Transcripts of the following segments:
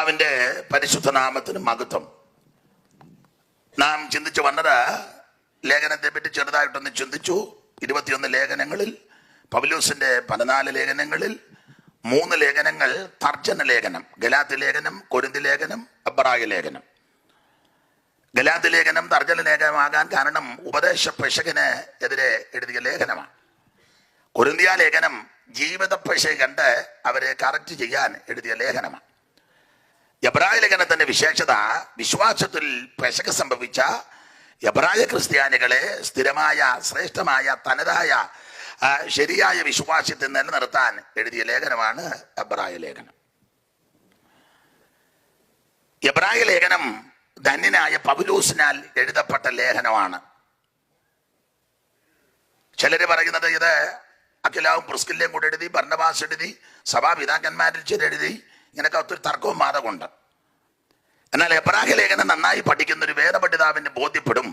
കർത്താവിന്റെ പരിശുദ്ധ നാമത്തിന് മഹത്വം. നാം ചിന്തിച്ചു വന്നത് ലേഖനത്തെ പറ്റി ചെറുതായിട്ടൊന്ന് ചിന്തിച്ചു. 21 ലേഖനങ്ങളിൽ, പൗലോസിന്റെ 14 ലേഖനങ്ങളിൽ 3 ലേഖനങ്ങൾ തർജ്ജമ ലേഖനം. ഗലാത്യ ലേഖനം, കൊരിന്തി ലേഖനം, എബ്രായ ലേഖനം. ഗലാത്യ ലേഖനം തർജ്ജമ ലേഖനമാകാൻ കാരണം ഉപദേശ പിശകിന് എതിരെ എഴുതിയ ലേഖനമാണ്. കൊരിന്തിയ ലേഖനം ജീവിത പിശക് കണ്ട് അവരെ കറക്റ്റ് ചെയ്യാൻ എഴുതിയ ലേഖനമാണ്. എബ്രായ ലേഖനത്തിന്റെ വിശേഷത വിശ്വാസത്തിൽ പിശക് സംഭവിച്ച എബ്രായ ക്രിസ്ത്യാനികളെ സ്ഥിരമായ, ശ്രേഷ്ഠമായ, തനതായ ശരിയായ വിശ്വാസത്തിൽ നിലനിർത്താൻ എഴുതിയ ലേഖനമാണ് എബ്രായ ലേഖനം. എബ്രായ ലേഖനം ധന്യനായ പൗലോസിനാൽ എഴുതപ്പെട്ട ലേഖനമാണ്. ചിലര് പറയുന്നത് ഇത് അഖിലാവും പ്രിസ്കില്ലയും കൂടെ എഴുതി, ബർന്നബാസ് എഴുതി, സഭാപിതാക്കന്മാരിൽ ചില എഴുതി. ഇങ്ങനെയൊക്കെ ഒത്തിരി തർക്കവും വാദമുണ്ട്. എന്നാൽ എബ്രായ ലേഖനം നന്നായി പഠിക്കുന്ന ഒരു വേദപണ്ഡിതാവിന് ബോധ്യപ്പെടും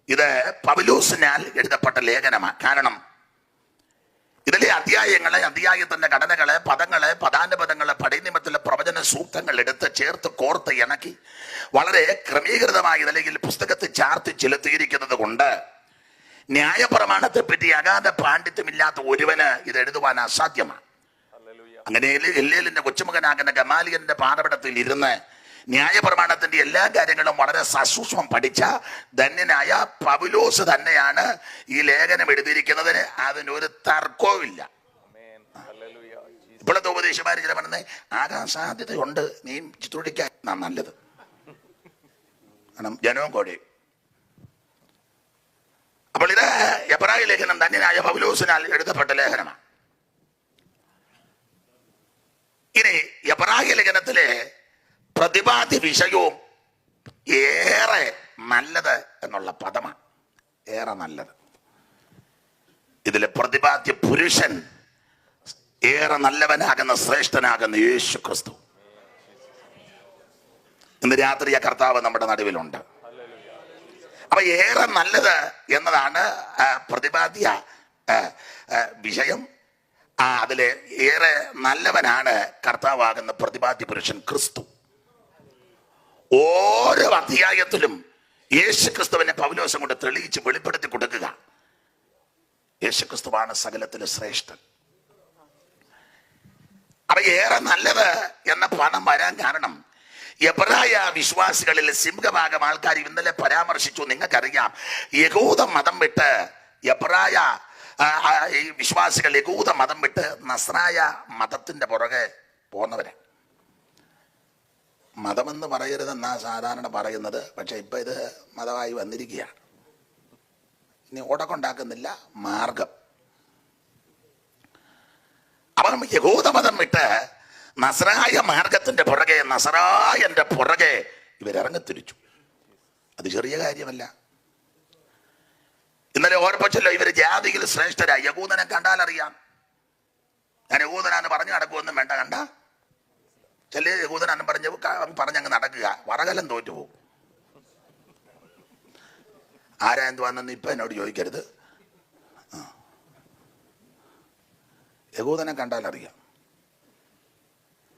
ഇത് പൗലോസിനാൽ എഴുതപ്പെട്ട ലേഖനമാണ്. കാരണം ഇതിലെ അധ്യായങ്ങളെ, അധ്യായത്തിന്റെ ഘടനകളെ, പദങ്ങളെ, പദാനുപദങ്ങളെ, പടിനിമത്തിലെ പ്രവചന സൂക്തങ്ങൾ എടുത്ത് ചേർത്ത് കോർത്ത് ഇണക്കി വളരെ ക്രമീകൃതമായി അല്ലെങ്കിൽ പുസ്തകത്തിൽ ചാർത്തി ചെലുത്തിയിരിക്കുന്നത് കൊണ്ട് ന്യായപ്രമാണത്തെ പറ്റി അഗാധ പാണ്ഡിത്യമില്ലാത്ത ഒരുവന് ഇത് എഴുതുവാൻ അസാധ്യമാണ്. അങ്ങനെ എല്ലേലിന്റെ കൊച്ചുമകനാകുന്ന ഗമാലിയലിന്റെ പാഠപടത്തിൽ ഇരുന്ന് ന്യായപ്രമാണത്തിന്റെ എല്ലാ കാര്യങ്ങളും വളരെ സസൂക്ഷ്മം പഠിച്ച ധന്യനായ പൗലോസ് തന്നെയാണ് ഈ ലേഖനം എഴുതിയിരിക്കുന്നതിന് അതിനൊരു തർക്കവുമില്ല. ഇപ്പോഴത്തെ ഉപദേശമാര് ചില പറഞ്ഞത് ആകാൻ സാധ്യതയുണ്ട്, നീ ചിത്രീകരിക്കാൻ നല്ലത്. കാരണം ജനവും കോടിയും. അപ്പോൾ ഇത് എബ്രായ ലേഖനം ധന്യനായ പൗലോസിനാൽ എഴുതപ്പെട്ട ലേഖനമാണ്. ഇനി എബ്രായ ലേഖനത്തിലെ പ്രതിപാദ്യ വിഷയവും ഏറെ നല്ലത് എന്നുള്ള പദമാണ്. ഏറെ നല്ലത്. ഇതിലെ പ്രതിപാദ്യ പുരുഷൻ ഏറെ നല്ലവനാകുന്ന, ശ്രേഷ്ഠനാകുന്ന യേശു ക്രിസ്തു. ഇന്ന് രാത്രി ആ കർത്താവ് നമ്മുടെ നടുവിലുണ്ട്. അപ്പൊ ഏറെ നല്ലത് എന്നതാണ് പ്രതിപാദ്യ വിഷയം. അതിലെ ഏറെ നല്ലവനാണ് കർത്താവാകുന്ന പ്രതിപാദ്യ പുരുഷൻ ക്രിസ്തു. ഓരോ അധ്യായത്തിലും യേശു ക്രിസ്തുവിനെ പൗലോസം കൊണ്ട് തെളിയിച്ച് വെളിപ്പെടുത്തി കൊടുക്കുക. യേശു ക്രിസ്തുവാണ് സകലത്തിലെ ശ്രേഷ്ഠൻ. അപ്പൊ ഏറെ നല്ലത് എന്ന പദം വരാൻ കാരണം എബ്രായ വിശ്വാസികളിൽ സിംഹഭാഗം ആൾക്കാർ ഇന്നലെ പരാമർശിച്ചു. നിങ്ങൾക്കറിയാം, യഹൂദ മതം വിട്ട് എബ്രായ ഈ വിശ്വാസികൾ യഹൂദ മതം വിട്ട് നസ്രായ മതത്തിന്റെ പുറകെ പോകുന്നവരെ. മതമെന്ന് പറയരുതെന്നാ സാധാരണ പറയുന്നത്. പക്ഷെ ഇപ്പൊ ഇത് മതമായി വന്നിരിക്കുകയാണ്. ഇനി ഓടക്കൊണ്ടാക്കുന്നില്ല, മാർഗം. അപ്പം യഹൂദമതം വിട്ട് നസ്രായ മാർഗത്തിന്റെ പുറകെ, നസ്രായന്റെ പുറകെ ഇവരിറങ്ങിത്തിരിച്ചു. അത് ചെറിയ കാര്യമല്ല. ഇന്നലെ ഓർപ്പിച്ചല്ലോ, ഇവര് ജാതിയിൽ ശ്രേഷ്ഠരായി. യഹൂദനെ കണ്ടാൽ അറിയാം. ഞാൻ യഹൂദനാന്ന് പറഞ്ഞു നടക്കുമെന്നും വേണ്ട. കണ്ട ചില യഹൂദനാന്ന് പറഞ്ഞങ്ങ് നടക്കുക, വറകലം തോറ്റുപോകും. ആരാ എന്തുവാണെന്ന് ഇപ്പൊ എന്നോട് ചോദിക്കരുത്. യഹൂദനെ കണ്ടാൽ അറിയാം.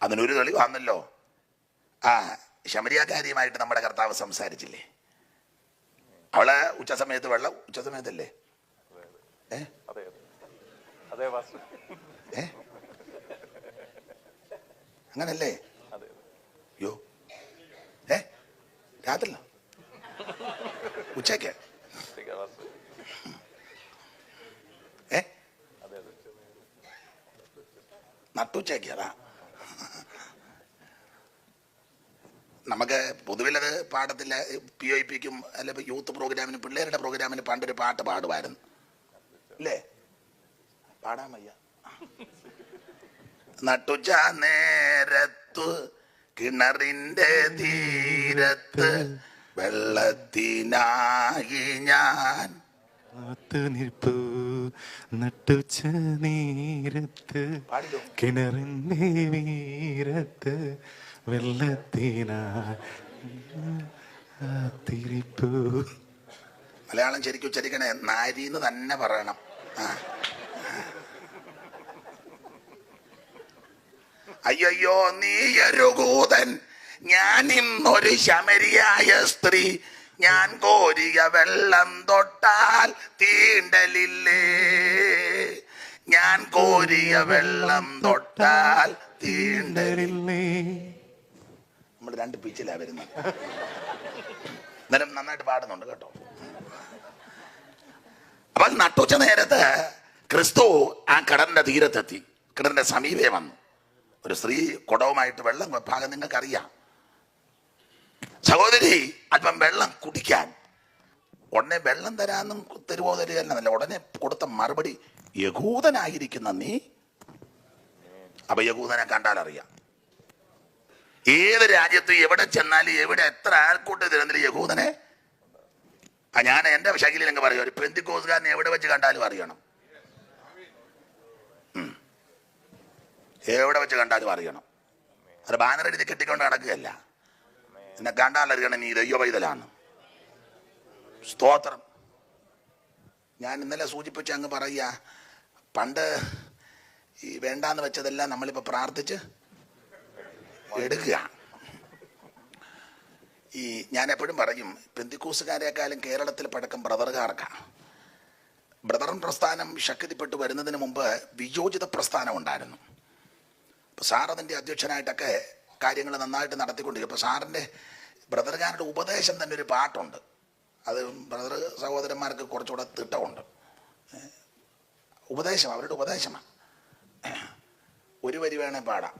അതിനൊരു തെളിവാണല്ലോ ശമരിയാക്കാരിയുമായിട്ട് നമ്മുടെ കർത്താവ് സംസാരിച്ചില്ലേ? അവള് ഉച്ചസമയത്ത് വെള്ളം, ഉച്ചസമയത്തല്ലേ? അങ്ങനല്ലേ? യോ രാത്രി ഉച്ചക്ക് നട്ടുച്ചയ്ക്ക്. അതാ നമുക്ക് പൊതുവിലത് പാടത്തില്ല. PIPക്കും അല്ലെ യൂത്ത് പ്രോഗ്രാമിന്, പിള്ളേരുടെ പ്രോഗ്രാമിന് പണ്ടൊരു പാട്ട് പാടുമായിരുന്നു അല്ലേ? പാടാൻ വയ്യ. നട്ടുച്ച നേരത്തു കിണറിന്റെ തീരത്ത് വെള്ളത്തിനായി ഞാൻ നിൽപ്പു. നട്ടുച്ച നേരത്ത് കിണറിന്റെ വീരത്ത് വെള്ളത്തിനാത്തിരിപ്പു. മലയാളം ശരിക്കും ഉച്ചരിക്കണേ, നാരിന്ന് തന്നെ പറയണം. അയ്യോ നീ യഹൂദൻ, ഞാൻ ഇന്നൊരു ശമരിയായ സ്ത്രീ, ഞാൻ കോരിയ വെള്ളം തൊട്ടാൽ തീണ്ടലില്ലേ, ഞാൻ കോരിയ വെള്ളം തൊട്ടാൽ തീണ്ടലില്ലേ. നമ്മൾ രണ്ട് പിച്ചിലാ വരുന്നത്. എന്നാലും നന്നായിട്ട് പാടുന്നുണ്ട് കേട്ടോ. അപ്പൊ നട്ടുച്ച നേരത്ത് ക്രിസ്തു ആ കിണറിന്റെ തീരത്തെത്തി. കിണറിന്റെ സമീപേ വന്നു. ഒരു സ്ത്രീ കുടവുമായിട്ട് വെള്ളം ഭാഗം നിങ്ങൾക്കറിയാം. സഹോദരി അല്പം വെള്ളം കുടിക്കാൻ. ഉടനെ വെള്ളം തരാന്നും തരുവോ തരികയല്ല, ഉടനെ കൊടുത്ത മറുപടി, യഹൂദനായിരിക്കുന്ന നീ. അപ്പൊ യഹൂദനെ കണ്ടാൽ അറിയാം. ഏത് രാജ്യത്തും എവിടെ ചെന്നാലും എവിടെ എത്ര ആൾക്കൂട്ട് തരുന്നില്ല യഹൂദനെ. ഞാൻ എന്റെ ശൈലിയിൽ അങ്ങ് പറയും, ഒരു പെന്തിക്കോസുകാരനെ എവിടെ വെച്ച് കണ്ടാലും അറിയണം. എവിടെ വെച്ച് കണ്ടാലും അറിയണം. അത് ബാനർ എഴുതി കെട്ടിക്കൊണ്ട് നടക്കുകയല്ല. എന്നെ കണ്ടാൽ അറിയണം നീ ദൈവ പൈതലാണ്. സ്തോത്രം. ഞാൻ ഇന്നലെ സൂചിപ്പിച്ച് അങ്ങ് പറയുക, പണ്ട് ഈ വേണ്ടാന്ന് വെച്ചതെല്ലാം നമ്മളിപ്പോൾ പ്രാർത്ഥിച്ച് എടുക്കുക. ഈ ഞാൻ എപ്പോഴും പറയും, പെന്തിക്കൂസുകാരെക്കാളും കേരളത്തിൽ പഴക്കം ബ്രദറുകാർക്കാണ്. ബ്രദറൻ പ്രസ്ഥാനം ശക്തിപ്പെട്ടു വരുന്നതിന് മുമ്പ് വിയോജിത പ്രസ്ഥാനം ഉണ്ടായിരുന്നു. അപ്പോൾ സാർ അതിൻ്റെ അധ്യക്ഷനായിട്ടൊക്കെ കാര്യങ്ങൾ നന്നായിട്ട് നടത്തിക്കൊണ്ടിരിക്കും. അപ്പോൾ സാറിൻ്റെ ബ്രദറുകാരുടെ ഉപദേശം തന്നെ ഒരു പാട്ടുണ്ട്. അത് ബ്രദർ സഹോദരന്മാർക്ക് കുറച്ചുകൂടെ തിട്ടമുണ്ട്. ഉപദേശം അവരുടെ ഉപദേശമാണ്. ഒരു വരി വേണേ പാടാം.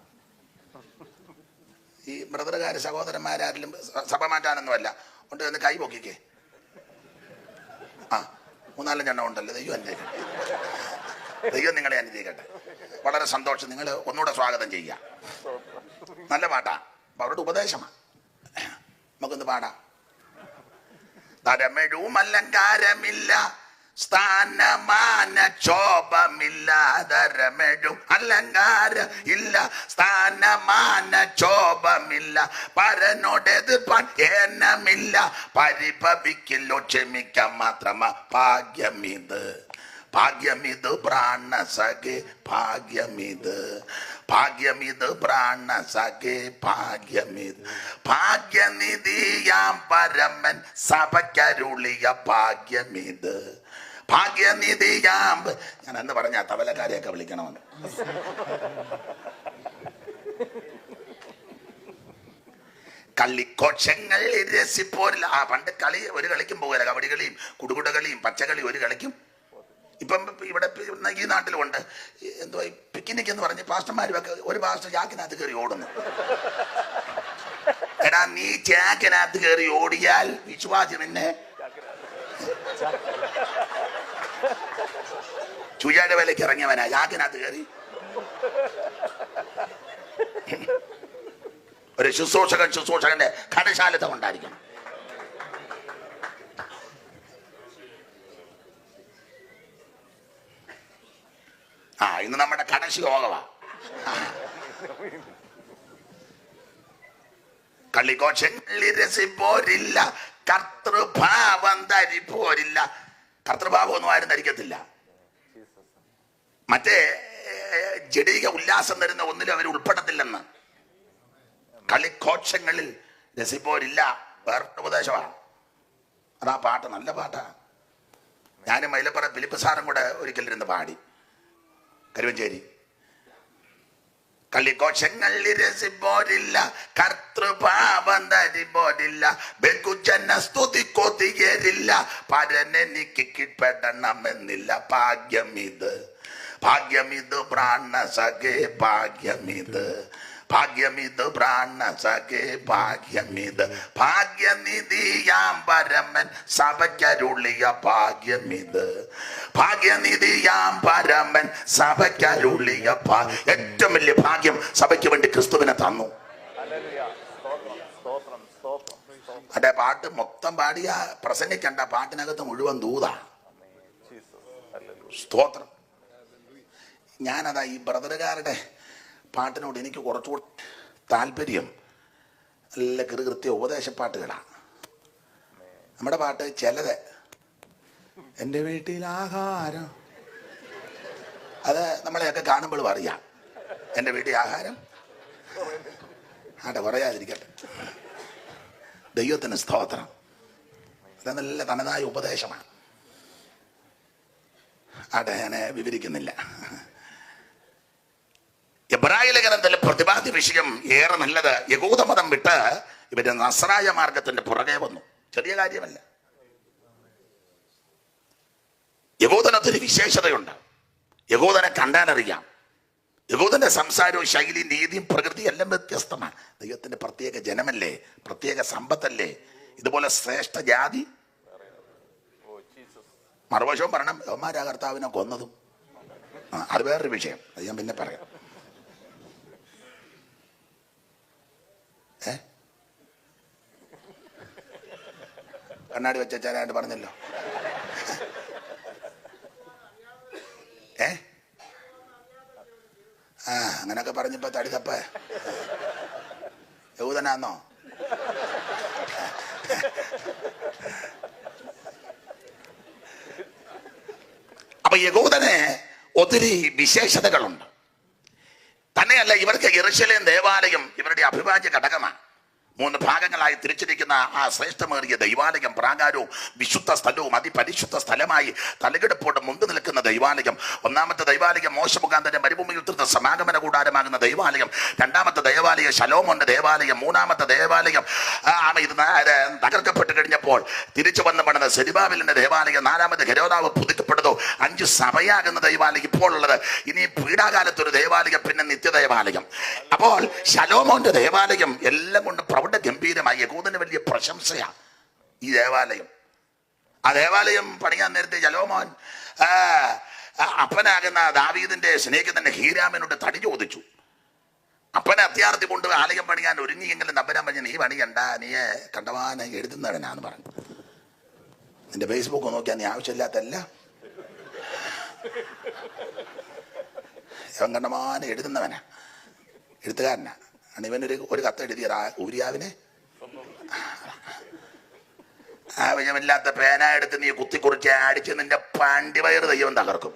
ഈ ബ്രദറുകാർ സഹോദരന്മാരാരിലും സഭ മാറ്റാനൊന്നുമല്ല. ഉണ്ട് എന്ന് കൈ പൊക്കിക്കേ. ആ 3-4 എണ്ണം ഉണ്ടല്ലോ. ദൈവം അനുഗ്രഹിക്കട്ടെ. ദൈവം നിങ്ങളെ അനുഗ്രഹിക്കട്ടെ. വളരെ സന്തോഷം. നിങ്ങൾ ഒന്നുകൂടെ സ്വാഗതം ചെയ്യുക. നല്ല പാട്ടാ. അപ്പൊ അവരുടെ ഉപദേശമാണ്. നമുക്കൊന്ന് പാടാം. തരമെഴും അലങ്കാരമില്ല, സ്ഥാനമാന ക്ഷോഭമില്ല. തരമെഴും അലങ്കാരം ഇല്ല, സ്ഥാനമാന ക്ഷോഭമില്ല. പരനോട് എതിർപ്പാൻ ഏനമില്ല, പരിഭവിക്കില്ലോ ക്ഷമിക്കാൻ മാത്രമാ ഭാഗ്യമിത്. ഭാഗ്യമിത് പ്രാണസഖേ ഭാഗ്യമിത്, ഭാഗ്യമിത് പ്രാണസഖേ ഭാഗ്യമിത്. ഭാഗ്യനിധിയാം പരമൻ സഭയ്ക്കരുളിയ ഭാഗ്യമിത്, ഭാഗ്യനിധിയാം. ഞാൻ എന്ന് പറഞ്ഞ തബലക്കാരെയൊക്കെ വിളിക്കണമെന്ന്. കളിക്കോശങ്ങൾ രസിപ്പോരില്ല. ആ പണ്ട് കളി ഒരു കളിക്കും പോകില്ല. കബഡി കളിയും കുടുകുട കളിയും പച്ചക്കളി ഒരു കളിക്കും. ഇപ്പം ഇവിടെ ഈ നാട്ടിലുണ്ട് എന്തുവാ പിക്നിക് എന്ന് പറഞ്ഞ് പാസ്റ്റർമാരുമൊക്കെ ഒരു പാസ്റ്റർ ചാക്കിനകത്ത് കയറി ഓടുന്നു. എടാ നീ ചാക്കിനകത്ത് കയറി ഓടിയാൽ വിശ്വാസി നിന്നെ ചുയാടെ വിലയ്ക്ക് ഇറങ്ങിയവനാ. ചാക്കിനകത്ത് കയറി ഒരു ശുശ്രൂഷകന്റെ കടശാലത കൊണ്ടായിരിക്കണം. ഇന്ന് നമ്മുടെ കടശി യോഗമാ. കളിക്കോശങ്ങളിരസിപ്പോരില്ല, കർത്തൃഭാവം ധരിപ്പോരില്ല. കർത്തൃഭാവം ഒന്നും ആരും ധരിക്കത്തില്ല. മറ്റേ ജഡീക ഉല്ലാസം തരുന്ന ഒന്നിലും അവർ ഉൾപ്പെടത്തില്ലെന്ന്. കളിക്കോശങ്ങളിൽ രസിപ്പോരില്ല വേറെ ഉപദേശമാണ്. അതാ പാട്ട്, നല്ല പാട്ടാ. ഞാനും മൈലപ്പുറ ഫിലിപ്പ് സാറും കൂടെ ഒരിക്കലിരുന്ന് പാടി. കരുവഞ്ചേരി. കളിക്കോശങ്ങളിരസിപ്പോരില്ല, കർത്തൃഭാവം ധരിപ്പോരില്ല. ബഹുജന സ്തുതി കൊതിയരില്ല, പരനെനിക്ക് കിട്ടണമെന്നില്ല. ഭാഗ്യമിത്, ഭാഗ്യമിത് പ്രാണസഖേ ഭാഗ്യമിത്, ഭാഗ്യമിത് പ്രാണസഖേ ഭാഗ്യമിത്. ഭാഗ്യനിധിയാം പരമൻ സഭയ്ക്കരുളിയ ഭാഗ്യമിത്, ഭാഗ്യനിധിയാം പരമൻ സഭയ്ക്കരുളിയ ഏറ്റവും വലിയ ഭാഗ്യം സഭയ്ക്ക് വേണ്ടി ക്രിസ്തുവിനെ തന്നു. അതെ, പാട്ട് മൊത്തം പാടിയ പ്രസംഗിക്കണ്ട, പാട്ടിനകത്ത് മുഴുവൻ ദൂതാ. സ്തോത്രം. ഞാനതാ ഈ ബ്രദറുകാരുടെ പാട്ടിനോട് എനിക്ക് കുറച്ചുകൂടി താല്പര്യം. നല്ല കൃത്യ ഉപദേശപ്പാട്ടുകളാണ്. നമ്മുടെ പാട്ട് ചിലത് എൻ്റെ വീട്ടിൽ ആഹാരം, അത് നമ്മളെയൊക്കെ കാണുമ്പോഴും അറിയാം. എൻ്റെ വീട്ടിൽ ആഹാരം ആട്ടെ, പറയാതിരിക്കട്ടെ. ദൈവത്തിന് സ്തോത്രം. അത് നല്ല തനതായ ഉപദേശമാണ്. ആട്ടെ, ഞാൻ വിവരിക്കുന്നില്ല. എബ്രായ ലേഖനത്തിലെ പ്രതിപാദ്യ വിഷയം ഏറെ നല്ലത്. യഹൂദമതം വിട്ട് ഇവര് നസ്രായ മാർഗത്തിന്റെ പുറകെ വന്നു. ചെറിയ കാര്യമല്ല. യഹൂദനത്തിന് വിശേഷതയുണ്ട്. യഹൂദനെ കണ്ടാലറിയാം. യഹൂദന്റെ സംസാരവും ശൈലിയും നീതിയും പ്രകൃതിയും എല്ലാം വ്യത്യസ്തമാണ്. ദൈവത്തിന്റെ പ്രത്യേക ജനമല്ലേ, പ്രത്യേക സമ്പത്തല്ലേ. ഇതുപോലെ ശ്രേഷ്ഠ ജാതി. മറുവശവും പറയണം, യവന്മാരാ കർത്താവിനെ കൊന്നതും. അത് വേറൊരു വിഷയം, അത് ഞാൻ പിന്നെ പറയാം. കണ്ണാടി വെച്ച ചേരാണ്ട് പറഞ്ഞല്ലോ. അങ്ങനൊക്കെ പറഞ്ഞപ്പോ തടി തപ്പ യഹൂദനാന്നോ? അപ്പൊ യഹൂദന് ഒത്തിരി വിശേഷതകളുണ്ട്. തന്നെയല്ല, ഇവർക്ക് യെരൂശലേം ദേവാലയം ഇവരുടെ അവിഭാജ്യ ഘടകമാണ്. 3 ഭാഗങ്ങളായി തിരിച്ചിരിക്കുന്ന ആ ശ്രേഷ്ഠമേറിയ ദൈവാലയം, പ്രാകാരവും വിശുദ്ധ സ്ഥലവും അതിപരിശുദ്ധ സ്ഥലമായി തലകിടപ്പോട്ട് മുമ്പ് നിൽക്കുന്ന ദൈവാലയം. ഒന്നാമത്തെ ദൈവാലയം മോശ മുഖാന്തരം മരുഭൂമിയിൽ തീർത്ത സമാഗമന കൂടാരമാകുന്ന ദൈവാലയം. രണ്ടാമത്തെ ദൈവാലയം ശലോമോന്റെ ദേവാലയം. മൂന്നാമത്തെ ദൈവാലയം ഇത് തകർക്കപ്പെട്ട് കഴിഞ്ഞപ്പോൾ തിരിച്ചു വന്ന് പണിത സെരുബാബേലിന്റെ ദേവാലയം. നാലാമത്തെ ഹെരോദാവ് പുതുക്കപ്പെട്ടതോ 5 സഭയാകുന്ന ദൈവാലയം ഇപ്പോൾ ഉള്ളത്. ഇനി പീഡാകാലത്തൊരു ദേവാലയം, പിന്നെ നിത്യദേവാലയം. അപ്പോൾ ശലോമോന്റെ ദേവാലയം എല്ലാം കൊണ്ട് പ്രൗഢ ഗംഭീരമായി. യഹൂദന് വലിയ പ്രശംസയാ ഈ ദേവാലയം. ആ ദേവാലയം പണിയാൻ നേരത്തെ ശലോമോൻ അപ്പനാകുന്ന ദാവീദിന്റെ സ്നേഹിതന്റെ ഹീരാമിനോട് തടി ചോദിച്ചു. അപ്പനെ അത്യാർത്ഥി കൊണ്ട് ആലയം പണിയാൻ ഒരുങ്ങിയെങ്കിലും നമ്പരാൻ പറഞ്ഞു, നീ പണിയണ്ട, നീ കണ്ടവാനെ എഴുതുന്നവനാന്ന് പറഞ്ഞു. നിന്റെ ഫേസ്ബുക്ക് നോക്കിയാൽ നീ ആവശ്യമില്ലാത്തല്ല. ഇവൻ കണ്ടമാനെ എഴുതുന്നവനാ, എഴുത്തുകാരനാ. ഇവനൊരു കത്ത് എഴുതിയതാ ഊരിയാവിനെ. ആവശ്യമില്ലാത്ത പേന എടുത്ത് നീ കുത്തിക്കുറിച്ച് അടിച്ച് നിന്റെ പാണ്ഡിവയർ ദൈവം തകർക്കും.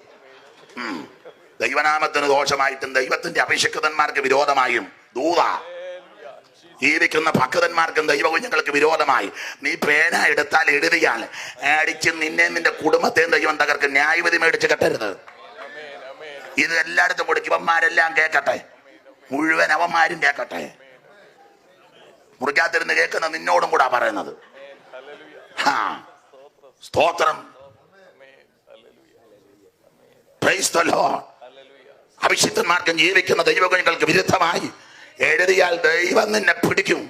ദൈവനാമത്തിന് ദോഷമായിട്ടും ദൈവത്തിന്റെ അഭിഷിക്തന്മാർക്ക് വിരോധമായും ദൂത ജീവിക്കുന്ന ഭക്തന്മാർക്കും ദൈവകുഞ്ഞുങ്ങൾക്ക് വിരോധമായി നീ പേന എടുത്താൽ എഴുതിയാൽ അടിച്ച് നിന്റെ കുടുംബത്തെയും ദൈവം തകർക്കും. ന്യായവിധി മേടിച്ച് കെട്ടരുത്. ഇത് എല്ലായിടത്തും കൊടുക്കും. ഇവന്മാരെല്ലാം കേൾക്കട്ടെ, മുഴുവൻ അവന്മാരും കേൾക്കട്ടെ. മുറിക്കാത്തിരുന്ന് കേൾക്കുന്ന നിന്നോടും കൂടാ പറയുന്നത്. സ്തോത്രം. അഭിഷിക്തന്മാർക്കും ജീവിക്കുന്ന ദൈവകുഞ്ഞുങ്ങൾക്ക് വിരുദ്ധമായി എഴുതിയാൽ ദൈവം നിന്നെ പിടിക്കും.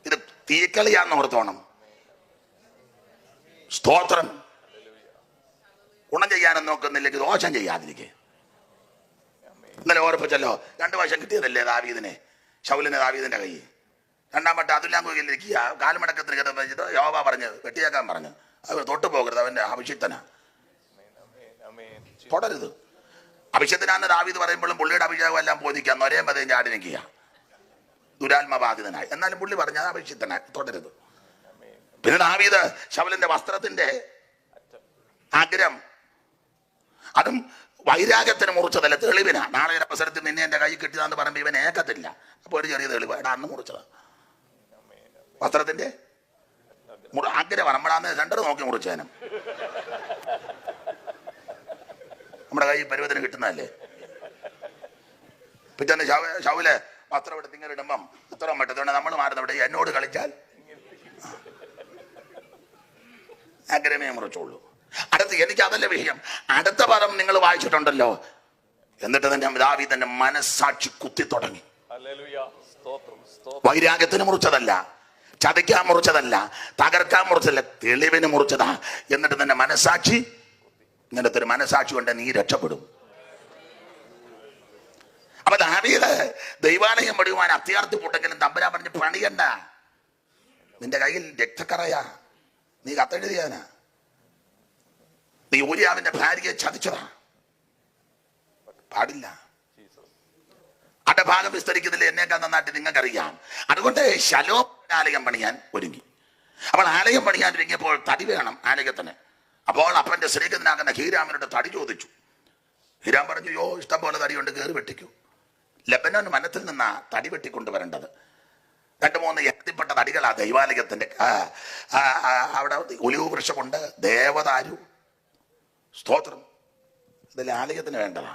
ഇത് തീക്കളിയാന്ന് ഓർത്തോണം. സ്തോത്രം. ഗുണം ചെയ്യാനും നോക്കുന്നില്ലെങ്കിൽ ദോഷം ചെയ്യാതിരിക്കെ. ഇന്നലെ ഓർപ്പിച്ചല്ലോ, 2 വർഷം കിട്ടിയതല്ലേ ദാവീദിനെ, ശൗലിനെ ദാവീദിന്റെ കൈ. 2ാം വട്ടം അതുല്ലാം കയ്യിലിരിക്കുക. കാൽമടക്കത്തിന് കിടന്നിട്ട് യോവ പറഞ്ഞ് വെട്ടിയേക്കാൻ പറഞ്ഞു. അവർ തൊട്ടു പോകരുത്, അവന്റെ അഭിഷിക്തനാ, തുടരുത്. അഭിഷക്തനാന്ന് ദാവീദ് പറയുമ്പോഴും പുള്ളിയുടെ അഭിഷേകം എല്ലാം ബോധിക്കാൻ നൊരയും പതയും ചാടി നിൽക്കുക, ദുരാത്മബാധിതനായി. എന്നാലും പുള്ളി പറഞ്ഞ അഭിഷിക്തനായി, തുടരുത്. പിന്നെ ദാവീദ് ശൗലിന്റെ വസ്ത്രത്തിന്റെ ആഗ്രഹം, അതും വൈരാഗ്യത്തിന് മുറിച്ചതല്ല, തെളിവിനാ. നാളെ ഒരു അവസരത്തിൽ നിന്നെ എന്റെ കൈ കിട്ടിയതാന്ന് പറയുമ്പോൾ ഇവൻ ഏക്കത്തില്ല. അപ്പൊ ഒരു ചെറിയ തെളിവ് അന്ന് മുറിച്ചതാ. വസ്ത്രത്തിന്റെ ആഗ്രഹമാണ്. നമ്മളാന്ന് 2 നോക്കി മുറിച്ചേനും. നമ്മുടെ കൈ പരുവത്തിന് കിട്ടുന്നതല്ലേ. പിറ്റേന്ന് ശൗല് വസ്ത്രം എടുത്ത് ഇങ്ങനെ ഇടുമ്പം അത്ര പറ്റത്തോണ്ട് നമ്മൾ മാറുന്നവിടെ എന്നോട് കളിച്ചാൽ ആഗ്രഹമേ മുറിച്ചുള്ളൂ. അടുത്ത് എനിക്ക് അതല്ല വിഷയം. അടുത്ത പദം നിങ്ങൾ വായിച്ചിട്ടുണ്ടല്ലോ. എന്നിട്ട് തന്നെ ദാവീദിന്റെ മനസ്സാക്ഷി കുത്തി തുടങ്ങി. വൈരാഗ്യത്തിന് മുറിച്ചതല്ല, ചതയ്ക്കാൻ മുറിച്ചതല്ല, തകർക്കാൻ മുറിച്ചതല്ല, തെളിവിന് മുറിച്ചതാ. എന്നിട്ട് തന്നെ മനസ്സാക്ഷി, ഇങ്ങനത്തെ ഒരു മനസ്സാക്ഷി കൊണ്ട് നീ രക്ഷപ്പെടും. അപ്പൊ ദാവീദ് ദൈവാലയം പണിയുവാൻ അത്യാർത്ഥി പൊട്ടെങ്കിലും തമ്പുരാൻ പറഞ്ഞ് പണിയണ്ട, നിന്റെ കയ്യിൽ രക്തക്കറയാ, നീ കത്തെഴുതിയാനാ, നീ ഊരിയാവിന്റെ ഭാര്യയെ ചതിച്ചതാ, പാടില്ല. ഭാഗം വിസ്തരിക്കുന്നില്ല, എന്നേക്കാൾ നന്നായിട്ട് നിങ്ങൾക്കറിയാം. അതുകൊണ്ട് ശലോം ആലയം പണിയാൻ ഒരുങ്ങി. അപ്പോൾ ആലയം പണിയാൻ ഒരുങ്ങിയപ്പോൾ തടി വേണം ആലയത്തിന്. അപ്പോൾ അപ്പന്റെ സ്നേഹിതനാകുന്ന ഹീരാമിനോട് തടി ചോദിച്ചു. ഹീരാം പറഞ്ഞു, യോ ഇഷ്ടം പോലെ തടിയുണ്ട്, കയറി വെട്ടിക്കൂ. ലെബനോൻ വനത്തിൽ നിന്നാ തടി വെട്ടിക്കൊണ്ടുവരേണ്ടത്. 2-3 എത്തിപ്പെട്ട തടികളാ ദൈവാലയത്തിന്റെ അവിടെ ഒലിവ് വൃക്ഷമുണ്ട്, ദേവദാരു. സ്തോത്രം. ഇതിൽ ആലയത്തിന് വേണ്ടതാ.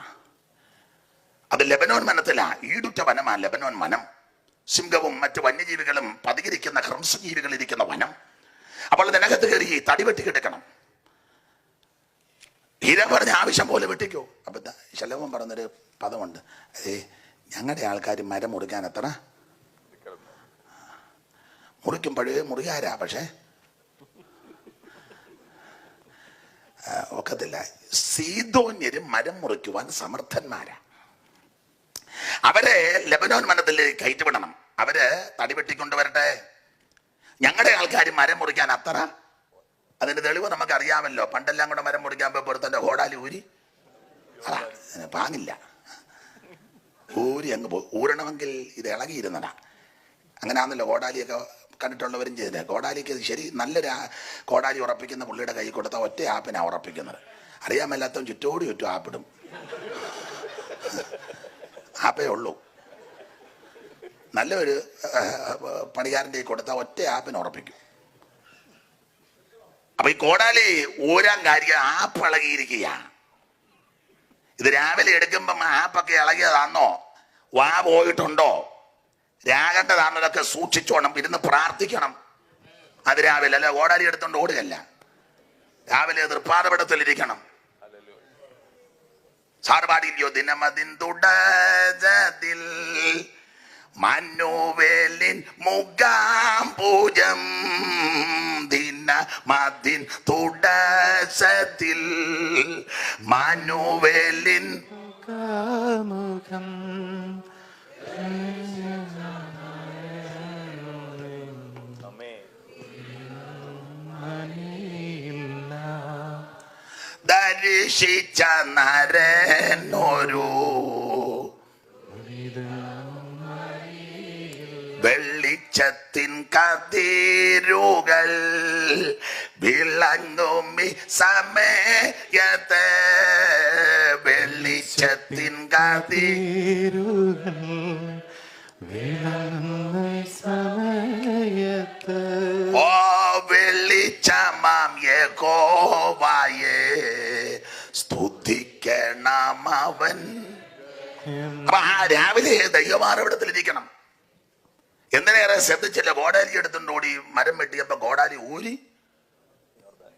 അത് ലെബനോൻ വനത്തിലാ. ഈടുറ്റ വനമാ ലെബനോൻ വനം. സിംഹവും മറ്റു വന്യജീവികളും പതിയിരിക്കുന്ന ഹ്രംസജീവികൾ ഇരിക്കുന്ന വനം. അപ്പോൾ ഇതിനകത്ത് കയറി തടി വെട്ടിക്കെടുക്കണം. ഹീര പറഞ്ഞ ആവശ്യം പോലെ വെട്ടിക്കോ. അപ്പൊ ശലോമോൻ പറഞ്ഞൊരു പദമുണ്ട്, ഞങ്ങളുടെ ആൾക്കാർ മരം മുറിക്കാൻ എത്ര മുറിക്കുമ്പോഴേ മുറിയാരാ, പക്ഷേ ഒക്കത്തില്ല. സീദോന്യരും മരം മുറിക്കുവാൻ സമർത്ഥന്മാരാ. അവരെ ലെബനോൻ വനത്തിൽ കയറ്റിവിടണം. അവര് തടി വെട്ടിക്കൊണ്ടുവരട്ടെ. ഞങ്ങളുടെ ആൾക്കാർ മരം മുറിക്കാൻ അത്ര. അതിന്റെ തെളിവ് നമുക്ക് അറിയാമല്ലോ. പണ്ടെല്ലാം കൂടെ മരം മുറിക്കാൻ പോയപ്പോൾ തന്റെ ഓടാലി ഊരി പാങ്ങില്ല, ഊരി അങ്ങ് പോയി. ഊരണമെങ്കിൽ ഇത് ഇളകിയിരുന്നടാ. അങ്ങനെയാണല്ലോ കോടാലിയൊക്കെ കണ്ടിട്ടുള്ളവരും ചെയ്തത്. കോടാലിക്ക് ശരി നല്ലൊരു കോടാലി ഉറപ്പിക്കുന്ന പുള്ളിയുടെ കൈ കൊടുത്താൽ ഒറ്റ ആപ്പിനാണ് ഉറപ്പിക്കുന്നത്. അറിയാൻ മേലാത്തവൻ ചുറ്റോടി ചുറ്റും ആപ്പിടും. ആപ്പേ ഉള്ളൂ. നല്ലൊരു പണിക്കാരൻ്റെ കൈ കൊടുത്താൽ ഒറ്റ ആപ്പിന് ഉറപ്പിക്കും. അപ്പൊ ഈ കോടാലി ഊരാൻ കാര്യം ആപ്പ് ഇളകിയിരിക്കുകയാണ്. ഇത് രാവിലെ എടുക്കുമ്പം ആപ്പൊക്കെ ഇളകിയതാണോ, വാ പോയിട്ടുണ്ടോ, രാഗേണ്ടതാണെന്നതൊക്കെ സൂക്ഷിച്ചോണം. ഇരുന്ന് പ്രാർത്ഥിക്കണം. അത് രാവിലെ അല്ല ഓടാലി എടുത്തോണ്ട് ഓടുകയല്ല. രാവിലെ തൃപ്പാദപടത്തിലിരിക്കണം. സാർപാടിയില്ലയോ, ദിനമതിൻ തുടതിൽ മനുവേലിൻ മുഖാം പൂജം ദിനമതിൻ തുടസത്തിൽ മനുവേലിൻ മുഖം ദർശിച്ച നരനൊരു വെളിച്ചത്തിൻ കതിരുകൾ വിളങ്ങുമി സമയത്ത് വെളിച്ചത്തിൻ കതിരുകൾ സമയത്ത് ഓ വെളിച്ചമാം യഹോവയെ സ്തുതിക്കണം അവൻ. അപ്പൊ ആ രാവിലെ ദൈവമാനവിടത്തിലിരിക്കണം. എന്തിനേറെ ശ്രദ്ധിച്ചില്ല, ഗോഡാലി എടുത്തുകൊണ്ട് ഓടി മരം വെട്ടിയപ്പോ ഗോഡാലി ഊരി.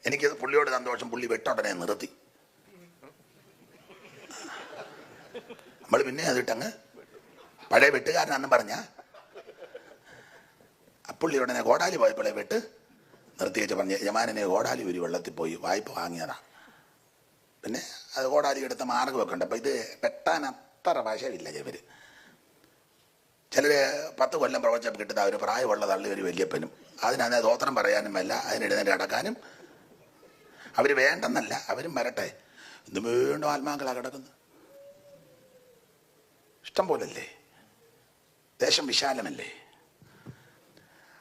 എനിക്കത് പുള്ളിയോട് സന്തോഷം. പുള്ളി വെട്ടോടനെ നിർത്തി. നമ്മൾ പിന്നെ അതിട്ടങ്ങ് പഴയ വെട്ടുകാരനാണെന്ന് പറഞ്ഞ പുള്ളി ഉടനെ ഗോഡാലി പോയപ്പോഴേ വെട്ട് നിർത്തി വെച്ച് പറഞ്ഞ് യജമാനെ ഗോഡാലി ഒരു വെള്ളത്തിൽ പോയി വായ്പ വാങ്ങിയതാ. പിന്നെ അത് ഗോഡാലി എടുത്ത മാർഗമൊക്കെ ഉണ്ട്. അപ്പം ഇത് വെട്ടാൻ അത്ര വശമില്ല. ഇവർ ചിലർ 10 കൊല്ലം പ്രവചനം കിട്ടുന്ന അവർ പ്രായമുള്ള തള്ളി ഒരു വല്യപ്പനും. അതിനകത്ത് തോത്രം പറയാനും അല്ല, അതിനെഴുന്നേറ്റ് അടക്കാനും അവർ വേണ്ടെന്നല്ല, അവരും വരട്ടെ. ഇന്ന് വീണ്ടും ആത്മാക്കളാണ് കിടക്കുന്നത്. ഇഷ്ടം പോലല്ലേ, ദേശം വിശാലമല്ലേ.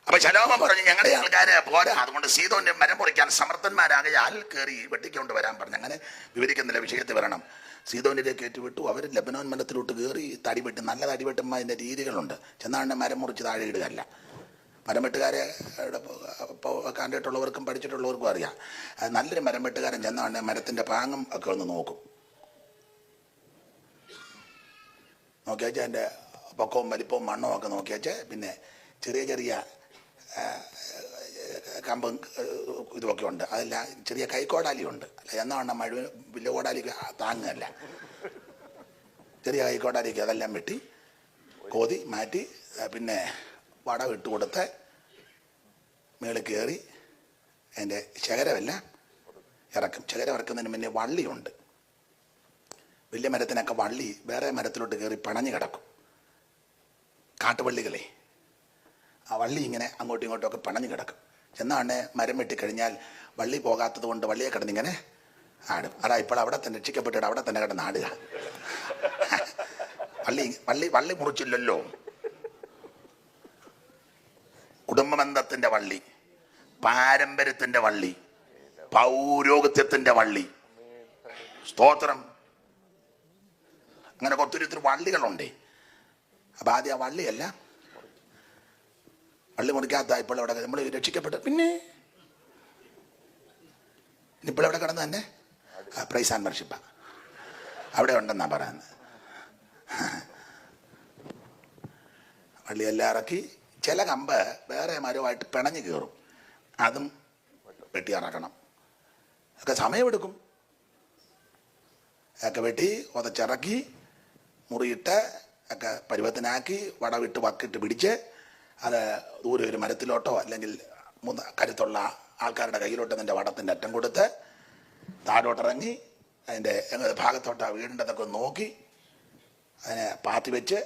അപ്പൊ ശലോമോൻ പറഞ്ഞു ഞങ്ങളുടെ ആൾക്കാരെ പോരാ, അതുകൊണ്ട് സീദോന്റെ മരം മുറിക്കാൻ സമർത്ഥന്മാരാകയാൽ കയറി വെട്ടിക്കൊണ്ട് വരാൻ പറഞ്ഞു. അങ്ങനെ വിവരിക്കുന്നില്ല, വിഷയത്തിൽ വരണം. സീദോനിലേക്ക് ഏറ്റുവിട്ടു. അവർ ലെബനോൻ മരത്തിലോട്ട് കയറി തടി വെട്ടി. നല്ല തടി വെട്ടുമ്പോൾ അതിൻ്റെ രീതികളുണ്ട്. ചെന്നാണ്ട് മരം മുറിച്ച് താഴെ ഇടുകയല്ല. മരം വെട്ടുകാരെ കണ്ടിട്ടുള്ളവർക്കും പഠിച്ചിട്ടുള്ളവർക്കും അറിയാം. നല്ലൊരു മരം വെട്ടുകാരൻ ചെന്നാണ്ട് മരത്തിൻ്റെ പാങ്ങും ഒക്കെ ഒന്ന് നോക്കും. നോക്കിയാച്ചാൽ എൻ്റെ പൊക്കവും വലിപ്പവും മണ്ണും ഒക്കെ നോക്കിയാച്ചാൽ പിന്നെ ചെറിയ ചെറിയ കമ്പും ഇതുമൊക്കെ ഉണ്ട്. അതല്ല ചെറിയ കൈക്കോടാലിയുണ്ട്. അല്ല എന്നാണ് മഴ വലിയ കോടാലിക്ക് താങ്ങുകയല്ല. ചെറിയ കൈക്കോടാലിക്ക് അതെല്ലാം വെട്ടി കോതി മാറ്റി പിന്നെ വട ഇട്ട് കൊടുത്ത് മേളിൽ കയറി അതിൻ്റെ ശകരമെല്ലാം ഇറക്കും. ശകരം ഇറക്കുന്നതിന് മുന്നേ വള്ളിയുണ്ട്. വലിയ മരത്തിനൊക്കെ വള്ളി വേറെ മരത്തിലോട്ട് കയറി പണഞ്ഞു കിടക്കും. കാട്ടുവള്ളികളെ ആ വള്ളി ഇങ്ങനെ അങ്ങോട്ടും ഇങ്ങോട്ടും ഒക്കെ പണഞ്ഞു കിടക്കും. ചെന്നാണ് മരം വെട്ടിക്കഴിഞ്ഞാൽ വള്ളി പോകാത്തത് കൊണ്ട് വള്ളിയെ കിടന്നിങ്ങനെ ആടും. അതാ ഇപ്പോൾ അവിടെ തന്നെ രക്ഷിക്കപ്പെട്ടിട്ട് അവിടെ തന്നെ കിടന്ന് ആടുക. വള്ളി മുറിച്ചില്ലല്ലോ. കുടുംബബന്ധത്തിന്റെ വള്ളി, പാരമ്പര്യത്തിന്റെ വള്ളി, പൗരോഹിത്യത്തിന്റെ വള്ളി. സ്തോത്രം. അങ്ങനെ ഒത്തിരി വള്ളികളുണ്ട്. അപ്പം ആദ്യം ആ വള്ളിയല്ല, വള്ളി മുറിക്കാത്ത ഇപ്പോൾ അവിടെ നമ്മൾ രക്ഷിക്കപ്പെട്ടു. പിന്നെ ഇപ്പോൾ എവിടെ കിടന്നു തന്നെ പ്രൈസ് ആൻഡ് വർഷിപ്പാ അവിടെ ഉണ്ടെന്നാ പറയുന്നത്. വള്ളിയെല്ലാം ഇറക്കി ചില കമ്പ് വേറെ മരമായിട്ട് പിണഞ്ഞു കയറും, അതും വെട്ടി ഇറക്കണം. ഒക്കെ സമയമെടുക്കും. ഒക്കെ വെട്ടി ഉതച്ചിറക്കി മുറിയിട്ട് ഒക്കെ പരുവത്തിനാക്കി വടവിട്ട് വക്കിട്ട് പിടിച്ച് അത് ദൂരെ ഒരു മരത്തിലോട്ടോ അല്ലെങ്കിൽ കരുത്തുള്ള ആൾക്കാരുടെ കയ്യിലോട്ട് അതിൻ്റെ വടത്തിൻ്റെ അറ്റം കൊടുത്ത് താഴോട്ടിറങ്ങി അതിൻ്റെ ഭാഗത്തോട്ട് വീടിൻ്റെതൊക്കെ നോക്കി അതിനെ പാത്തി വെച്ച്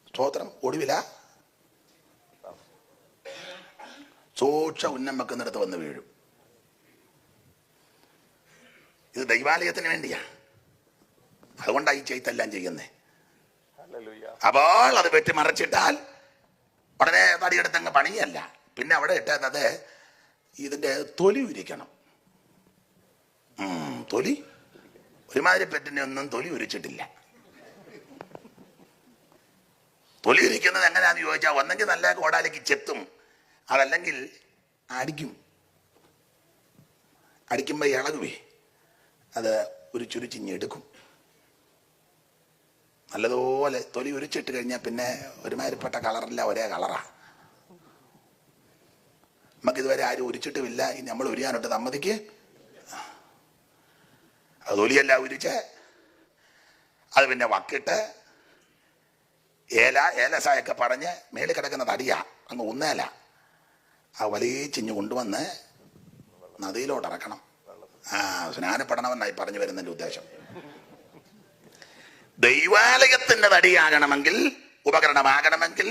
സ്തോത്രം ഒടുവില സൂക്ഷ ഉന്നം വെക്കുന്നിടത്ത് വന്ന് വീഴും. ഇത് ദൈവാലയത്തിന് വേണ്ടിയാ, അതുകൊണ്ടാണ് ഈ ചെയ്തെല്ലാം ചെയ്യുന്നേ. അപ്പോൾ അത് വെട്ടി മറച്ചിട്ടാൽ ഉടനെ തടിയെടുത്തങ്ങ് പണിയല്ല, പിന്നെ അവിടെ ഇട്ടത് ഇതിൻ്റെ തൊലി ഉരിക്കണം. തൊലി ഒരുമാതിരി പെറ്റിനെ ഒന്നും തൊലി ഉരിച്ചിട്ടില്ല. തൊലി ഉരിക്കുന്നത് എങ്ങനെയാന്ന് ചോദിച്ചാൽ ഒന്നെങ്കിൽ നല്ല കോടാലേക്ക് ചെത്തും, അതല്ലെങ്കിൽ അടിക്കുമ്പോൾ ഇളകുവേ അത് ഒരു ചുരിച്ചിഞ്ഞെടുക്കും. നല്ലതുപോലെ തൊലി ഉരിച്ചിട്ട് കഴിഞ്ഞാൽ പിന്നെ ഒരുമാതിരിപ്പെട്ട കളറില്ല, ഒരേ കളറാ. നമുക്കിതുവരെ ആരും ഉരിച്ചിട്ടുമില്ല, ഇനി നമ്മൾ ഉരിയാനോട്ട് സമ്മതിക്ക്. അത് തൊലിയെല്ലാം ഉരിച്ച് അത് പിന്നെ വക്കിട്ട് ഏലസായൊക്കെ പറഞ്ഞ് മേളിൽ കിടക്കുന്ന തടിയാ അങ്ങ് ഒന്നേല ആ വലിച്ചിഞ്ഞ് കൊണ്ടുവന്ന് നദിയിലോട്ട് ഇറക്കണം. സ്നാനപ്പെടണമെന്നായി പറഞ്ഞു വരുന്നതിൻ്റെ ഉദ്ദേശം. ദൈവാലയത്തിന്റെ തടിയാകണമെങ്കിൽ, ഉപകരണമാകണമെങ്കിൽ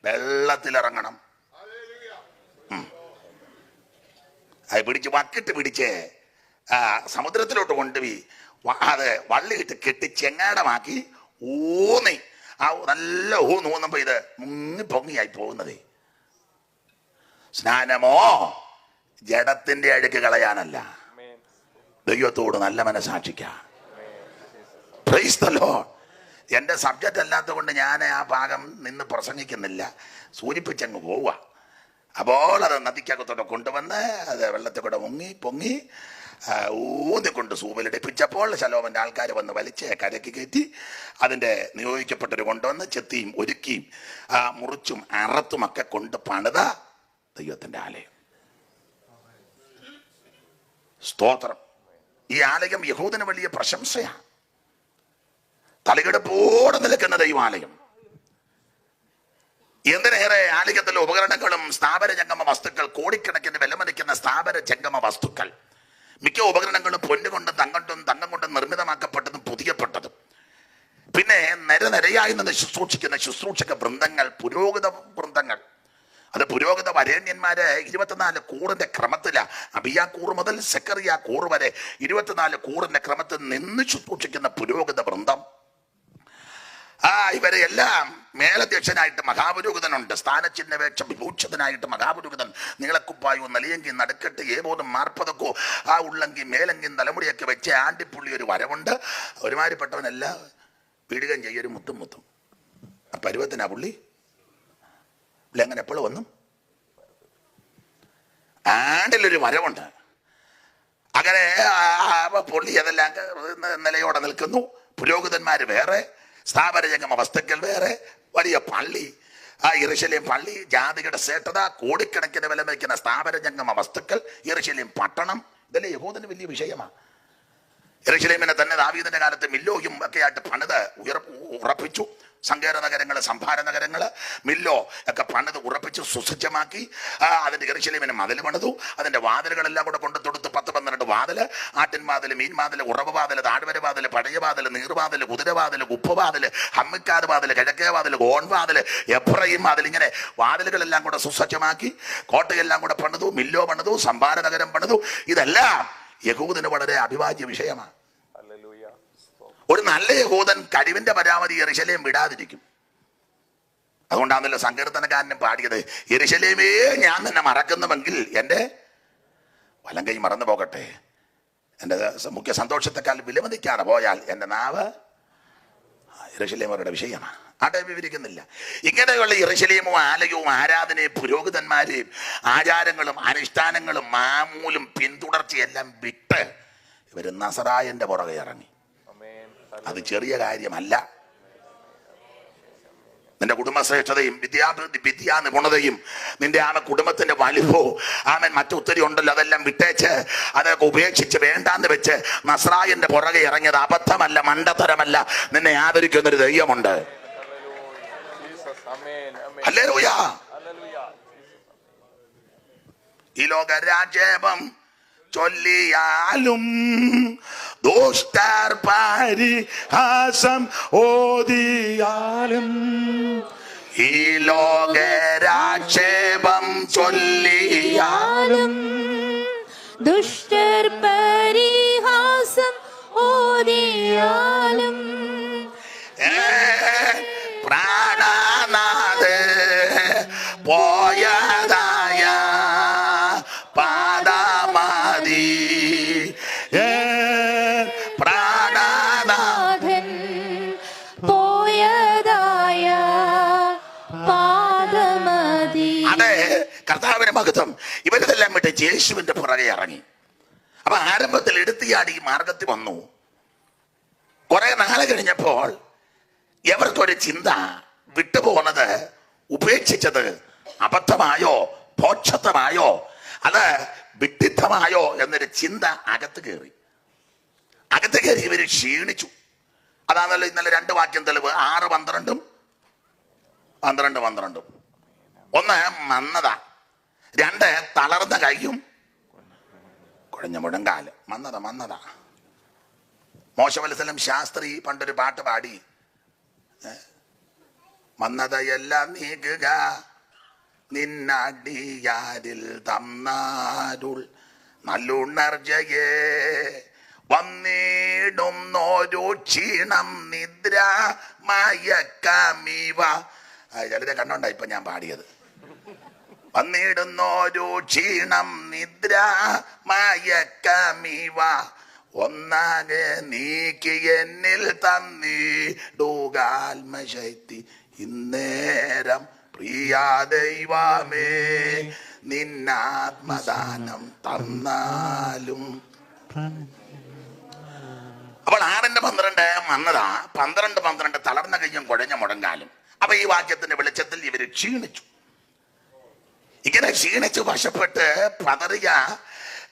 വെള്ളത്തിലിറങ്ങണം. അത് പിടിച്ച് വക്കിട്ട് പിടിച്ച് സമുദ്രത്തിലോട്ട് കൊണ്ടുപോയി അത് വള്ളിയിട്ട് കെട്ടി ചെങ്ങാടമാക്കി ഊന്നി ആ നല്ല ഊന്നുമ്പോ ഇത് മുങ്ങി പൊങ്ങിയായി പോകുന്നതേ. സ്നാനമോ ജഡത്തിന്റെ അഴുക്ക് കളയാനല്ല, ദൈവത്തോട് നല്ല മനസാക്ഷിക്കാം. Praise the lord. എൻ്റെ സബ്ജക്റ്റ് അല്ലാത്ത കൊണ്ട് ഞാൻ ആ ഭാഗം നിന്ന് പ്രസംഗിക്കുന്നില്ല, സൂചിപ്പിച്ചങ്ങ് പോവുക. അപ്പോൾ അത് നദിക്കകത്തോടെ കൊണ്ടുവന്ന് അത് വെള്ളത്തിൽ കൂടെ പൊങ്ങി ഊന്നിക്കൊണ്ട് സൂബലിടിപ്പിച്ചപ്പോൾ ശലോമൻ്റെ ആൾക്കാർ വന്ന് വലിച്ച് കരയ്ക്ക് കയറ്റി അതിൻ്റെ നിയോഗിക്കപ്പെട്ടൊരു കൊണ്ടുവന്ന് ചെത്തിയും ഒരുക്കിയും മുറിച്ചും അറത്തുമൊക്കെ കൊണ്ട് പണിത ദൈവത്തിൻ്റെ ആലയം. സ്തോത്രം. ഈ ആലയം യഹൂദന് വലിയ പ്രശംസയാണ്. തലകെടുപ്പോടെ നിൽക്കുന്ന ദൈവാലയം. എന്തിനേറെ ആലയത്തിലെ ഉപകരണങ്ങളും സ്ഥാപന ജംഗമ വസ്തുക്കൾ, കോടിക്കണക്കിന് വിലമതിക്കുന്ന സ്ഥാപന ജംഗമ വസ്തുക്കൾ. മിക്ക ഉപകരണങ്ങളും പൊന്നുകൊണ്ടും തങ്കം കൊണ്ടും നിർമ്മിതമാക്കപ്പെട്ടതും പുതിയപ്പെട്ടതും. പിന്നെ നിരനിരയായി നിന്ന് ശുശ്രൂഷക വൃന്ദങ്ങൾ, പുരോഹിത വൃന്ദങ്ങൾ. അത് പുരോഹിത വരേണ്യന്മാര് 24 കൂറിന്റെ ക്രമത്തിലാണ്. അബിയാ കൂറ് മുതൽ സെക്കറിയ കൂറ് വരെ 24 കൂറിന്റെ ക്രമത്തിൽ നിന്ന് ശുശ്രൂഷിക്കുന്ന പുരോഹിത വൃന്ദം. ഇവരെ എല്ലാം മേലധ്യക്ഷനായിട്ട് മഹാപുരോഹിതനുണ്ട്. സ്ഥാനചിഹ്നവേക്ഷ വിഭൂഷിതനായിട്ട് മഹാപുരോഹിതൻ. നീളക്കുപ്പായോ നലിയെങ്കി നടുക്കെട്ട് ഏപോതും മാർപ്പതക്കോ ഉള്ളെങ്കിൽ മേലെങ്കിൽ തലമുടിയൊക്കെ വെച്ച് ആണ്ടിപ്പുള്ളി ഒരു വരവുണ്ട്. ഒരുമാതിരിപ്പെട്ടവനെല്ലാം വീടുകയും ചെയ്യൊരു മുത്തും ആ പരുവത്തിനാ പുള്ളി എങ്ങനെ എപ്പോഴും വന്നു ആണ്ടിലൊരു വരവുണ്ട്. അങ്ങനെ പുള്ളി അതെല്ലാം നിലയോടെ നിൽക്കുന്നു. പുരോഹിതന്മാര് വേറെ, സ്ഥാപനജംഗമ വസ്തുക്കൾ വേറെ, വലിയ പള്ളി, യെരൂശലേം പള്ളി, ജാതികളുടെ ശ്രേഷ്ഠത, കോടിക്കണക്കിന് വില വയ്ക്കുന്ന സ്ഥാപനജംഗമ വസ്തുക്കൾ, യെരൂശലേം പട്ടണം. ഇതല്ലേ യഹൂദന് വലിയ വിഷയമാണ്. യെരൂശലേമിനെ തന്നെ ദാവീദിന്റെ കാലത്ത് മില്ലോയും ഒക്കെ ആയിട്ട് പണിത് ഉറപ്പിച്ചു. സങ്കേത നഗരങ്ങള്, സംഭാര നഗരങ്ങള്, മില്ലോ ഒക്കെ പണിത് ഉറപ്പിച്ച് സുസജ്ജമാക്കി. അതിന്റെ യെരൂശലേമിന് മതിൽ പണിതു. അതിന്റെ വാതിലുകളെല്ലാം കൂടെ കൊണ്ട് തൊടുത്ത് 10-12 വാതില്, ആട്ടിൻ വാതില്, മീൻ വാതില്, ഉറവ് വാതില്, താഴ്വര വാതില്, പഴയ വാതില്, നീർവാതില്, കുതിരവാതില്, ഉപ്പുവാതില്, ഹമ്മിക്കാട് വാതില്, കിഴക്കേ വാതില്, ഗോൺവാതില്, എഫ്രയീം വാതിൽ, ഇങ്ങനെ വാതിലുകളെല്ലാം കൂടെ സുസജ്ജമാക്കി. കോട്ടയെല്ലാം കൂടെ പണിതു, മില്ലോ പണിതു, സംഭാര നഗരം പണിതു. ഇതെല്ലാം യഹൂദന് വളരെ അഭിവാജ്യ വിഷയമാണ്. ഒരു നല്ല യഹൂദൻ കഴിവിന്റെ പരാമതി യെരൂശലേം വിടാതിരിക്കും. അതുകൊണ്ടാണല്ലോ സങ്കീർത്തനക്കാരനും പാടിയത്, യെരൂശലേമേ ഞാൻ നിന്നെ മറക്കുന്നുവെങ്കിൽ എൻ്റെ വലം കൈ മറന്നു പോകട്ടെ. എൻ്റെ മുഖ്യ സന്തോഷത്തെക്കാൾ വിലമതിക്കാതെ പോയാൽ എൻ്റെ നാവ് യെരൂശലേം അവരുടെ വിഷയമാണ്. ആട്ടെ വിവരിക്കുന്നില്ല. ഇങ്ങനെയുള്ള യെരൂശലേമും ആലയവും ആരാധനയും പുരോഹിതന്മാരെയും ആചാരങ്ങളും അനുഷ്ഠാനങ്ങളും മാമൂലും പിന്തുടർച്ചയെല്ലാം വിട്ട് ഇവർ നസറായന്റെ പുറകെ ഇറങ്ങി. അത് ചെറിയ കാര്യമല്ല. നിന്റെ കുടുംബശ്രേഷ്ഠതയും വിദ്യാ നിപുണതയും നിന്റെ കുടുംബത്തിന്റെ വലിപ്പവും മറ്റൊത്തിരി ഉണ്ടല്ലോ, അതെല്ലാം വിട്ടേച്ച് അതൊക്കെ ഉപേക്ഷിച്ച് വേണ്ടാന്ന് വെച്ച് നസ്രായന്റെ പുറകെ ഇറങ്ങിയത് അബദ്ധമല്ല, മണ്ടത്തരമല്ല. നിന്നെ ആദരിക്കുന്നൊരു ദൈവമുണ്ട്. ഹല്ലേലൂയ. ഈ ലോകരാജ്യം ചൊല്ലിയാലും ദുഷ്ടർ പരിഹാസം ഓതിയാലും, ഈ ലോകരാക്ഷേപം ചൊല്ലിയാലും ദുഷ്ടർ പരിഹാസം ഓതിയാലും, പ്രാണനാഥ് പോയതായ പാദമതി, പ്രാണനാഥൻ പോയതായ പാദമതി. അതെ, കർത്താവിന്റെ മഹത്വം. ഇവരിതെല്ലാം വിട്ട് യേശുവിന്റെ പുറകെ ഇറങ്ങി. അപ്പൊ ആരംഭത്തിൽ എടുത്തിയാടി ഈ മാർഗത്തിൽ വന്നു. കുറെ നാളെ കഴിഞ്ഞപ്പോൾ എവർക്കൊരു ചിന്ത, വിട്ടുപോകുന്നത് ഉപേക്ഷിച്ചത് അബദ്ധമായോ ഭോക്ഷത്വമായോ അത് വിഡ്ഢിത്തമായോ എന്നൊരു ചിന്ത അകത്ത് കയറി. ഇവര് ക്ഷീണിച്ചു. അതാണല്ലോ ഇന്നലെ 2 വാക്യം തെളിവ്. 6, 12, 12. ഒന്ന് മന്നത, 2 തളർന്ന കൈയും കുഴഞ്ഞ മുഴങ്കാല്. മന്നത. മോശവത്സലം ശാസ്ത്രി പണ്ടൊരു പാട്ട് പാടി, മന്നതയെല്ലാം നീക്കുക നിന്നടിയാരിൽ തന്നാരുൾ നല്ലുണർജയെ, വന്നിടുന്നോരു ക്ഷീണം നിദ്ര മയക്കമീവ. ചിലരെ കണ്ടോണ്ടാ ഇപ്പൊ ഞാൻ പാടിയത്. വന്നിടുന്നോരു ക്ഷീണം നിദ്ര മയക്കമീവ, ഒന്നാകെ നീക്കി എന്നിൽ തന്നിടുകാത്മശക്തി ഇന്നേരം പ്രിയ ദൈവമേ, നിന്നാത്മദാനം തന്നാലും. അപ്പോൾ 6:12 മന്നത, 12 തളർന്ന കയ്യും കുഴഞ്ഞ മുടങ്കാലും. അപ്പൊ ഈ വാക്യത്തിന്റെ വെളിച്ചത്തിൽ ഇവര് ക്ഷീണിച്ചു. ഇങ്ങനെ ക്ഷീണിച്ച് വശപ്പെട്ട് പതറിയ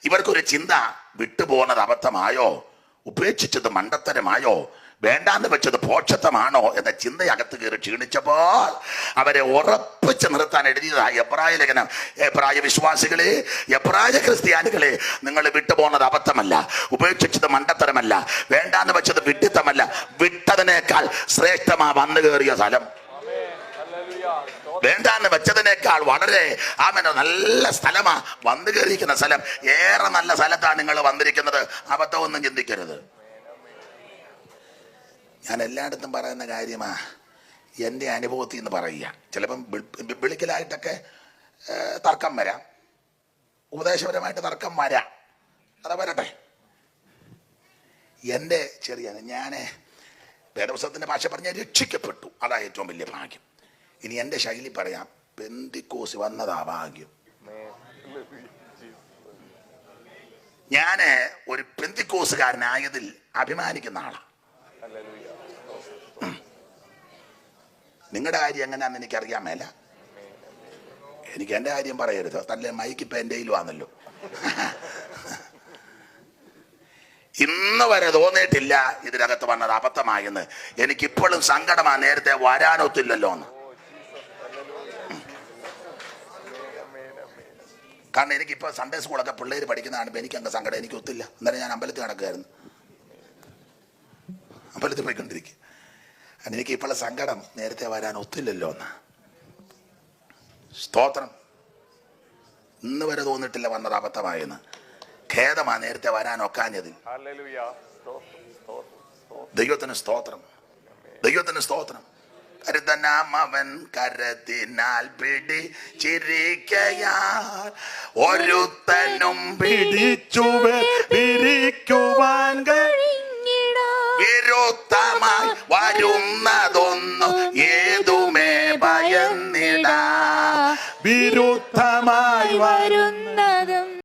ഇവർക്കൊരു ചിന്ത, വിട്ടുപോകുന്നത് അബദ്ധമായോ, ഉപേക്ഷിച്ചത് മണ്ടത്തരമായോ, വേണ്ടാന്ന് വെച്ചത് ഭോക്ഷത്വമാണോ എന്ന ചിന്തയകത്ത് കയറി ക്ഷീണിച്ചപ്പോൾ അവരെ ഉറപ്പിച്ച് നിർത്താൻ എഴുതിയതായി എബ്രായ ലേഖനം. എബ്രായ വിശ്വാസികളെ, എബ്രായ ക്രിസ്ത്യാനികളെ, നിങ്ങൾ വിട്ടുപോകുന്നത് അബദ്ധമല്ല, ഉപേക്ഷിച്ചത് മണ്ടത്തരമല്ല, വേണ്ടാന്ന് വെച്ചത് വിഡ്ഢിത്തമല്ല. വിട്ടതിനേക്കാൾ ശ്രേഷ്ഠമാ വന്നു കയറിയ സ്ഥലം. വേണ്ടാന്ന് വെച്ചതിനേക്കാൾ വളരെ നല്ല സ്ഥലമാ വന്നു കയറിയിരിക്കുന്ന സ്ഥലം. ഏറെ നല്ല സ്ഥലത്താണ് നിങ്ങൾ വന്നിരിക്കുന്നത്. അബദ്ധമൊന്നും ചിന്തിക്കരുത്. ഞാൻ എല്ലായിടത്തും പറയുന്ന കാര്യമാ, എൻ്റെ അനുഭവത്തിൽ നിന്ന് പറയുക. ചിലപ്പം ബിബ്ലിക്കലായിട്ടൊക്കെ തർക്കം വരാം, ഉപദേശപരമായിട്ട് തർക്കം വരാം, അത് വരട്ടെ. എൻ്റെ ഞാൻ വേദപുസ്തകത്തിൻ്റെ ഭാഷ പറഞ്ഞാൽ രക്ഷിക്കപ്പെട്ടു. അതാ ഏറ്റവും വലിയ ഭാഗ്യം. ഇനി എൻ്റെ ശൈലി പറയാം, പെന്തിക്കോസ് വന്നതാ ഭാഗ്യം. ഞാൻ ഒരു പെന്തിക്കോസുകാരനായതിൽ അഭിമാനിക്കുന്ന ആളാണ്. നിങ്ങളുടെ കാര്യം എങ്ങനെയാണെന്ന് എനിക്കറിയാൻ മേല. എനിക്ക് എൻ്റെ കാര്യം പറയരുത്, തല്ലേ മൈക്ക് ഇപ്പം എൻ്റെ കയ്യിലുമാണല്ലോ. ഇന്ന് വരെ തോന്നിയിട്ടില്ല ഇതിനകത്ത് വന്നത് അബദ്ധമായെന്ന്. എനിക്കിപ്പോഴും സങ്കടമാണ്, നേരത്തെ വരാനൊത്തില്ലല്ലോ എന്ന്. കാരണം എനിക്കിപ്പോൾ സൺഡേ സ്കൂളൊക്കെ പിള്ളേർ പഠിക്കുന്നതാണ്. എനിക്കങ്ങ് സങ്കടം, എനിക്ക് ഒത്തില്ല. എന്നാലും ഞാൻ അമ്പലത്തിൽ നടക്കുകയായിരുന്നു, അമ്പലത്തിൽ പോയിക്കൊണ്ടിരിക്കുക. എനിക്ക് ഇപ്പോൾ സങ്കടം, നേരത്തെ വരാൻ ഒത്തില്ലല്ലോ എന്ന്. സ്തോത്രം. ഇന്ന് വരെ തോന്നിട്ടില്ല വന്നത് അബദ്ധമായെന്ന്. ഖേദമാ നേരത്തെ വരാൻ ഒക്കാഞ്ഞത്. ദൈവത്തിന് സ്തോത്രം, ദൈവത്തിന് സ്തോത്രം. കരുതനാമവൻ കരത്തിനാൽ പിടിച്ചിരിക്കയാൽ ഒരുത്തനും പിടിച്ചു വിരിക്കുവാൻ വിരുദ്ധമായി വരുന്നതൊന്നു വിരുദ്ധമായി വരുന്ന